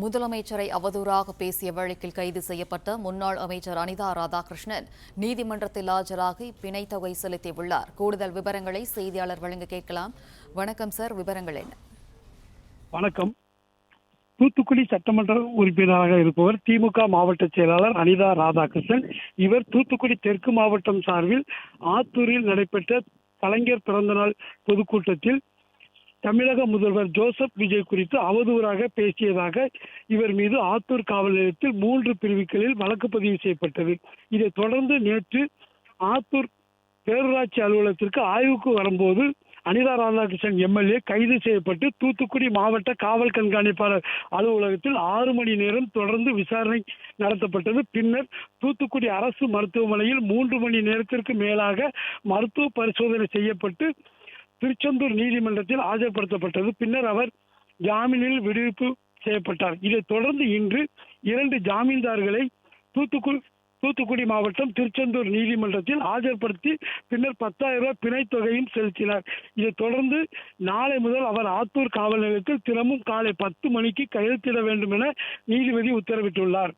முதலமைச்சரை அவதூறாக பேசிய வழக்கில் கைது செய்யப்பட்ட முன்னாள் அமைச்சர் அனிதா ராதாகிருஷ்ணன் நீதிமன்றத்தில் ஆஜராகி பிணைத் தொகை செலுத்தியுள்ளார். கூடுதல் விவரங்களை செய்தியாளர் வழங்க கேட்கலாம். வணக்கம் சார், விவரங்கள் என்ன? வணக்கம். தூத்துக்குடி சட்டமன்ற உறுப்பினராக இருப்பவர் திமுக மாவட்ட செயலாளர் அனிதா ராதாகிருஷ்ணன். இவர் தூத்துக்குடி தெற்கு மாவட்டம் சார்பில் ஆத்தூரில் நடைபெற்ற கலைஞர் பிறந்தநாள் பொதுக்கூட்டத்தில் தமிழக முதல்வர் ஜோசப் விஜய் குறித்து அவதூறாக பேசியதாக இவர் மீது ஆத்தூர் காவல் நிலையத்தில் 3 பிரிவுகளில் வழக்கு பதிவு செய்யப்பட்டது. இதைத் தொடர்ந்து நேற்று ஆத்தூர் பேரூராட்சி அலுவலகத்திற்கு ஆய்வுக்கு வரும்போது அனிதா ராதாகிருஷ்ணன் எம்எல்ஏ கைது செய்யப்பட்டு தூத்துக்குடி மாவட்ட காவல் கண்காணிப்பாளர் அலுவலகத்தில் 6 மணி நேரம் தொடர்ந்து விசாரணை நடத்தப்பட்டது. பின்னர் தூத்துக்குடி அரசு மருத்துவமனையில் 3 மணி நேரத்திற்கு மேலாக மருத்துவ பரிசோதனை செய்யப்பட்டு திருச்செந்தூர் நீதிமன்றத்தில் ஆஜர்படுத்தப்பட்டது. பின்னர் அவர் ஜாமீனில் விடுவிப்பு செய்யப்பட்டார். இதைத் தொடர்ந்து இன்று 2 ஜாமீன்தார்களை தூத்துக்குடி மாவட்டம் திருச்செந்தூர் நீதிமன்றத்தில் ஆஜர்படுத்தி பின்னர் 10,000 ரூபாய் பிணைத் தொகையும் செலுத்தினார். இதைத் தொடர்ந்து நாளை முதல் அவர் ஆத்தூர் காவல் நிலையத்தில் தினமும் காலை 10 மணிக்கு கையெழுத்திட வேண்டும் என நீதிபதி உத்தரவிட்டுள்ளார்.